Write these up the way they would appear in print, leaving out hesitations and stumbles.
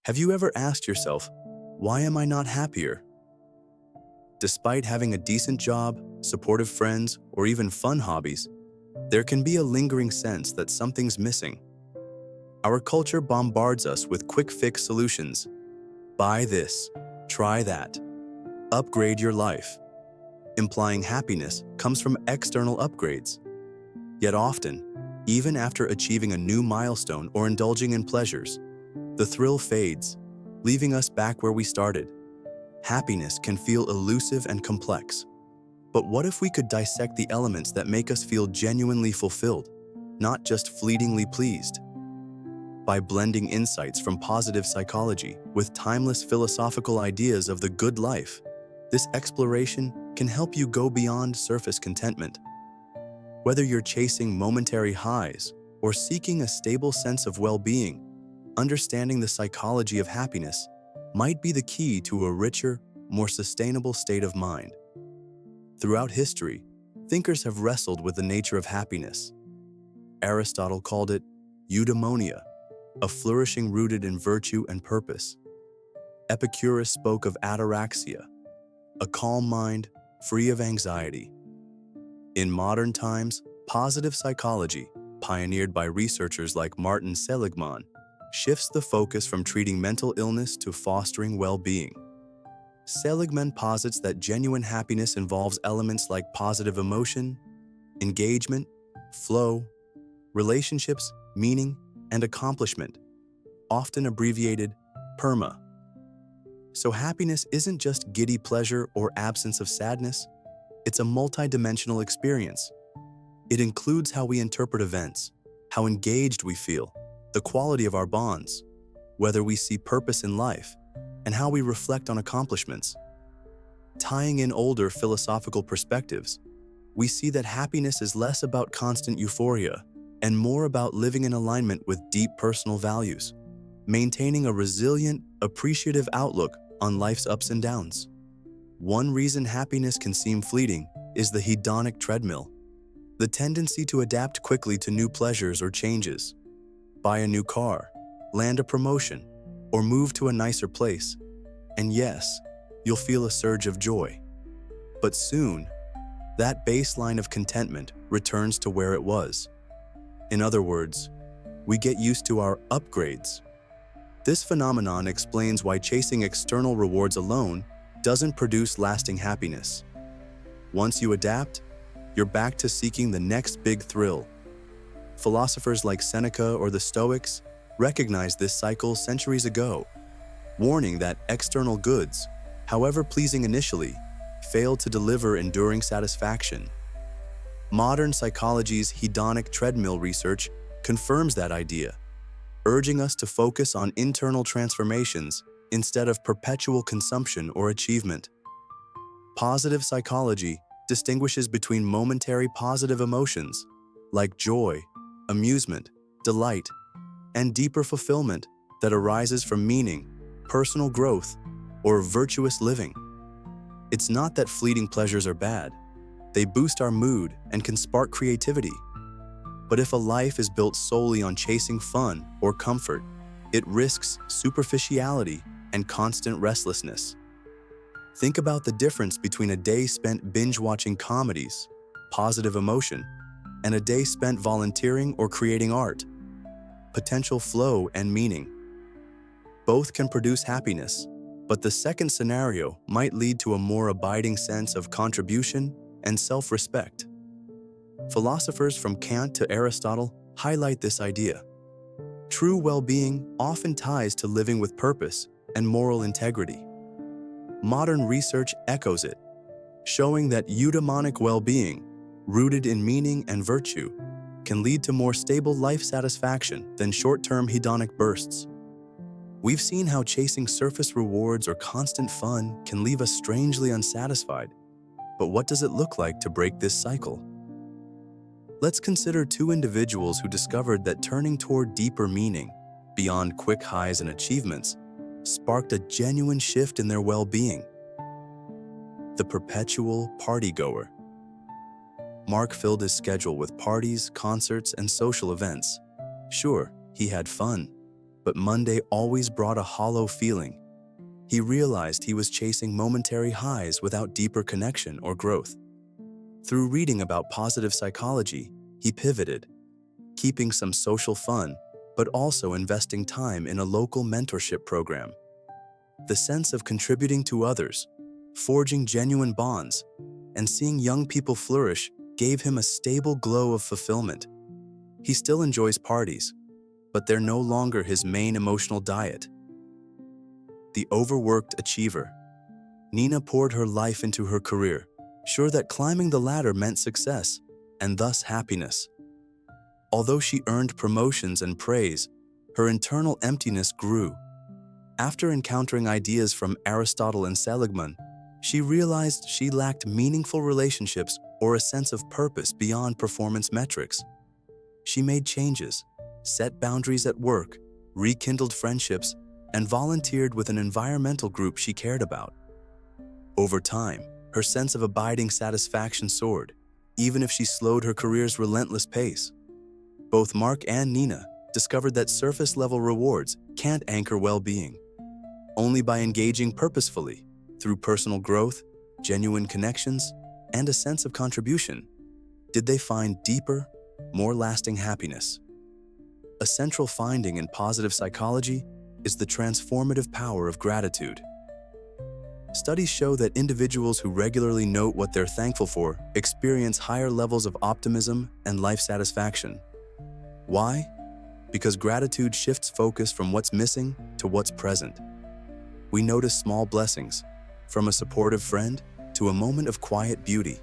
Have you ever asked yourself, why am I not happier? Despite having a decent job, supportive friends, or even fun hobbies, there can be a lingering sense that something's missing. Our culture bombards us with quick-fix solutions. Buy this, try that, upgrade your life, implying happiness comes from external upgrades. Yet often, even after achieving a new milestone or indulging in pleasures, the thrill fades, leaving us back where we started. Happiness can feel elusive and complex. But what if we could dissect the elements that make us feel genuinely fulfilled, not just fleetingly pleased? By blending insights from positive psychology with timeless philosophical ideas of the good life, this exploration can help you go beyond surface contentment. Whether you're chasing momentary highs or seeking a stable sense of well-being, understanding the psychology of happiness might be the key to a richer, more sustainable state of mind. Throughout history, thinkers have wrestled with the nature of happiness. Aristotle called it eudaimonia, a flourishing rooted in virtue and purpose. Epicurus spoke of ataraxia, a calm mind free of anxiety. In modern times, positive psychology, pioneered by researchers like Martin Seligman, shifts the focus from treating mental illness to fostering well-being. Seligman posits that genuine happiness involves elements like positive emotion, engagement, flow, relationships, meaning, and accomplishment, often abbreviated PERMA. So happiness isn't just giddy pleasure or absence of sadness, it's a multidimensional experience. It includes how we interpret events, how engaged we feel, the quality of our bonds, whether we see purpose in life, and how we reflect on accomplishments. Tying in older philosophical perspectives, we see that happiness is less about constant euphoria and more about living in alignment with deep personal values, maintaining a resilient, appreciative outlook on life's ups and downs. One reason happiness can seem fleeting is the hedonic treadmill, the tendency to adapt quickly to new pleasures or changes. Buy a new car, land a promotion, or move to a nicer place, and yes, you'll feel a surge of joy. But soon, that baseline of contentment returns to where it was. In other words, we get used to our upgrades. This phenomenon explains why chasing external rewards alone doesn't produce lasting happiness. Once you adapt, you're back to seeking the next big thrill. Philosophers like Seneca or the Stoics recognized this cycle centuries ago, warning that external goods, however pleasing initially, fail to deliver enduring satisfaction. Modern psychology's hedonic treadmill research confirms that idea, urging us to focus on internal transformations instead of perpetual consumption or achievement. Positive psychology distinguishes between momentary positive emotions, like joy, amusement, delight, and deeper fulfillment that arises from meaning, personal growth, or virtuous living. It's not that fleeting pleasures are bad. They boost our mood and can spark creativity. But if a life is built solely on chasing fun or comfort, it risks superficiality and constant restlessness. Think about the difference between a day spent binge-watching comedies, positive emotion, and a day spent volunteering or creating art, potential flow and meaning. Both can produce happiness, but the second scenario might lead to a more abiding sense of contribution and self-respect. Philosophers from Kant to Aristotle highlight this idea. True well-being often ties to living with purpose and moral integrity. Modern research echoes it, showing that eudaimonic well-being, rooted in meaning and virtue, can lead to more stable life satisfaction than short-term hedonic bursts. We've seen how chasing surface rewards or constant fun can leave us strangely unsatisfied. But what does it look like to break this cycle? Let's consider two individuals who discovered that turning toward deeper meaning, beyond quick highs and achievements, sparked a genuine shift in their well-being. The perpetual party-goer. Mark filled his schedule with parties, concerts, and social events. Sure, he had fun, but Monday always brought a hollow feeling. He realized he was chasing momentary highs without deeper connection or growth. Through reading about positive psychology, he pivoted, keeping some social fun, but also investing time in a local mentorship program. The sense of contributing to others, forging genuine bonds, and seeing young people flourish gave him a stable glow of fulfillment. He still enjoys parties, but they're no longer his main emotional diet. The overworked achiever. Nina poured her life into her career, sure that climbing the ladder meant success, and thus happiness. Although she earned promotions and praise, her internal emptiness grew. After encountering ideas from Aristotle and Seligman, she realized she lacked meaningful relationships or a sense of purpose beyond performance metrics. She made changes, set boundaries at work, rekindled friendships, and volunteered with an environmental group she cared about. Over time, her sense of abiding satisfaction soared, even if she slowed her career's relentless pace. Both Mark and Nina discovered that surface-level rewards can't anchor well-being. Only by engaging purposefully, through personal growth, genuine connections, and a sense of contribution, did they find deeper, more lasting happiness. A central finding in positive psychology is the transformative power of gratitude. Studies show that individuals who regularly note what they're thankful for experience higher levels of optimism and life satisfaction. Why? Because gratitude shifts focus from what's missing to what's present. We notice small blessings, from a supportive friend to a moment of quiet beauty.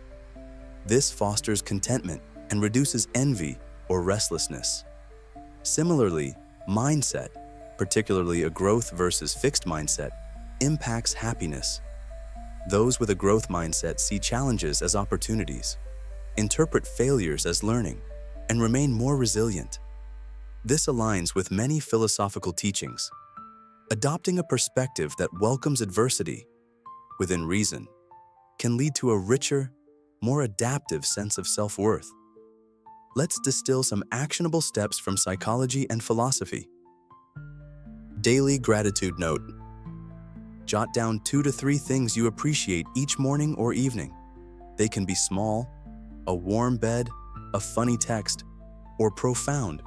This fosters contentment and reduces envy or restlessness. Similarly, mindset, particularly a growth versus fixed mindset, impacts happiness. Those with a growth mindset see challenges as opportunities, interpret failures as learning, and remain more resilient. This aligns with many philosophical teachings. Adopting a perspective that welcomes adversity, within reason, can lead to a richer, more adaptive sense of self-worth. Let's distill some actionable steps from psychology and philosophy. Daily gratitude note. Jot down 2 to 3 things you appreciate each morning or evening. They can be small, a warm bed, a funny text, or profound,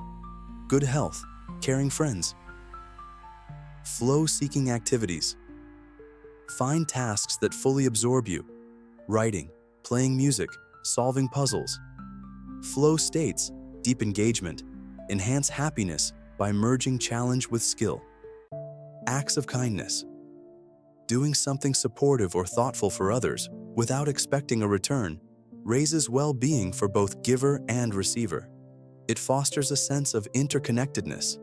good health, caring friends. Flow-seeking activities. Find tasks that fully absorb you. Writing, playing music, solving puzzles. Flow states, deep engagement, enhance happiness by merging challenge with skill. Acts of kindness. Doing something supportive or thoughtful for others without expecting a return raises well-being for both giver and receiver. It fosters a sense of interconnectedness.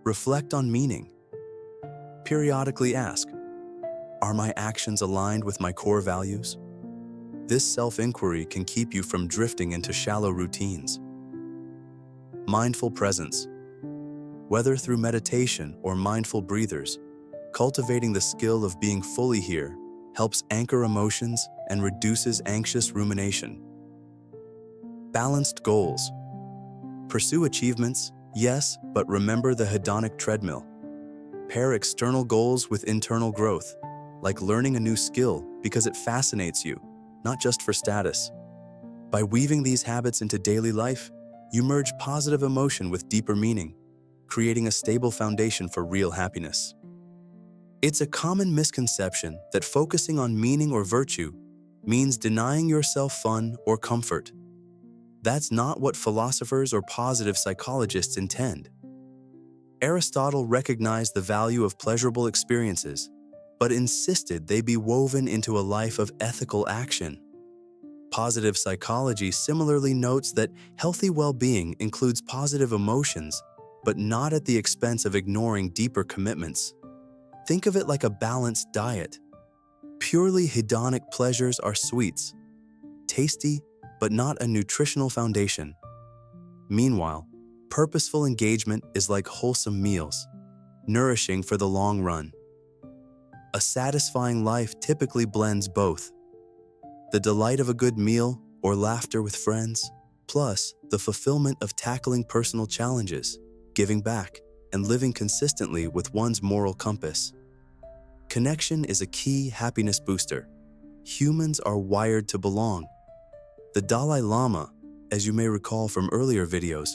Reflect on meaning. Periodically ask, are my actions aligned with my core values? This self-inquiry can keep you from drifting into shallow routines. Mindful presence. Whether through meditation or mindful breathers, cultivating the skill of being fully here helps anchor emotions and reduces anxious rumination. Balanced goals. Pursue achievements, yes, but remember the hedonic treadmill. Pair external goals with internal growth, like learning a new skill because it fascinates you, not just for status. By weaving these habits into daily life, you merge positive emotion with deeper meaning, creating a stable foundation for real happiness. It's a common misconception that focusing on meaning or virtue means denying yourself fun or comfort. That's not what philosophers or positive psychologists intend. Aristotle recognized the value of pleasurable experiences, but insisted they be woven into a life of ethical action. Positive psychology similarly notes that healthy well-being includes positive emotions, but not at the expense of ignoring deeper commitments. Think of it like a balanced diet. Purely hedonic pleasures are sweets, tasty, but not a nutritional foundation. Meanwhile, purposeful engagement is like wholesome meals, nourishing for the long run. A satisfying life typically blends both. The delight of a good meal or laughter with friends, plus the fulfillment of tackling personal challenges, giving back, and living consistently with one's moral compass. Connection is a key happiness booster. Humans are wired to belong. The Dalai Lama, as you may recall from earlier videos,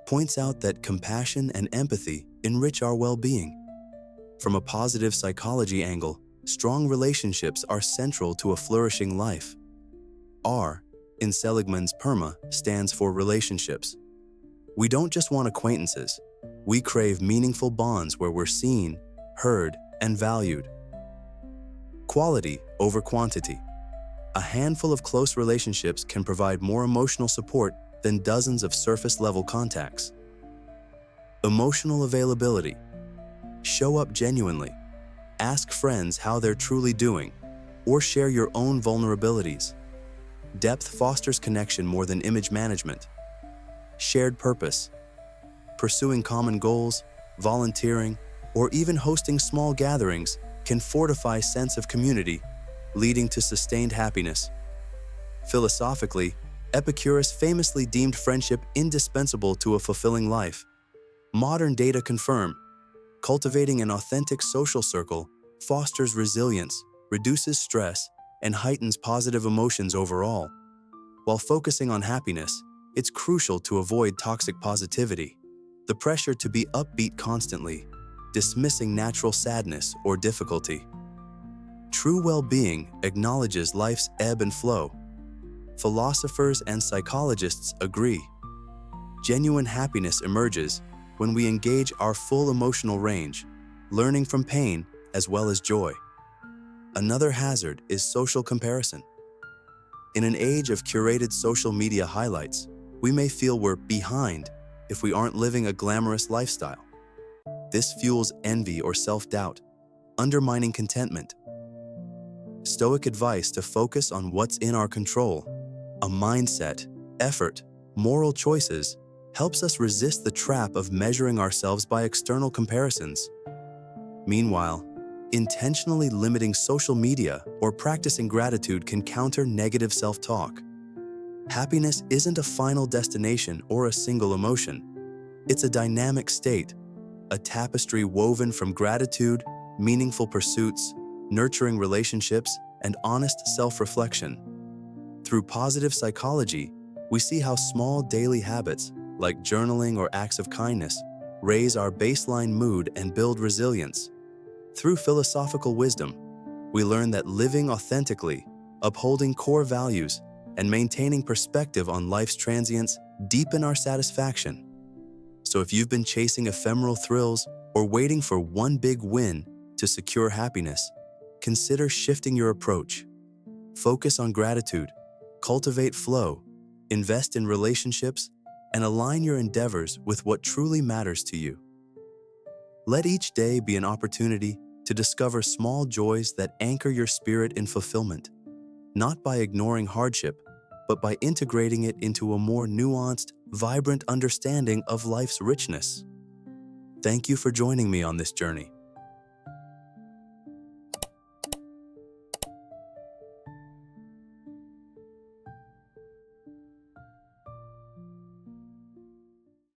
points out that compassion and empathy enrich our well-being. From a positive psychology angle, strong relationships are central to a flourishing life. R, in Seligman's PERMA, stands for relationships. We don't just want acquaintances. We crave meaningful bonds where we're seen, heard, and valued. Quality over quantity. A handful of close relationships can provide more emotional support than dozens of surface-level contacts. Emotional availability. Show up genuinely. Ask friends how they're truly doing, or share your own vulnerabilities. Depth fosters connection more than image management. Shared purpose. Pursuing common goals, volunteering, or even hosting small gatherings can fortify a sense of community, leading to sustained happiness. Philosophically, Epicurus famously deemed friendship indispensable to a fulfilling life. Modern data confirm cultivating an authentic social circle fosters resilience, reduces stress, and heightens positive emotions overall. While focusing on happiness, it's crucial to avoid toxic positivity, the pressure to be upbeat constantly, dismissing natural sadness or difficulty. True well-being acknowledges life's ebb and flow. Philosophers and psychologists agree. Genuine happiness emerges when we engage our full emotional range, learning from pain as well as joy. Another hazard is social comparison. In an age of curated social media highlights, we may feel we're behind if we aren't living a glamorous lifestyle. This fuels envy or self-doubt, undermining contentment. Stoic advice to focus on what's in our control, a mindset, effort, moral choices, helps us resist the trap of measuring ourselves by external comparisons. Meanwhile, intentionally limiting social media or practicing gratitude can counter negative self-talk. Happiness isn't a final destination or a single emotion. It's a dynamic state, a tapestry woven from gratitude, meaningful pursuits, nurturing relationships, and honest self-reflection. Through positive psychology, we see how small daily habits, like journaling or acts of kindness, raise our baseline mood and build resilience. Through philosophical wisdom, we learn that living authentically, upholding core values, and maintaining perspective on life's transients deepen our satisfaction. So if you've been chasing ephemeral thrills or waiting for one big win to secure happiness, consider shifting your approach. Focus on gratitude, cultivate flow, invest in relationships, and align your endeavors with what truly matters to you. Let each day be an opportunity to discover small joys that anchor your spirit in fulfillment, not by ignoring hardship, but by integrating it into a more nuanced, vibrant understanding of life's richness. Thank you for joining me on this journey.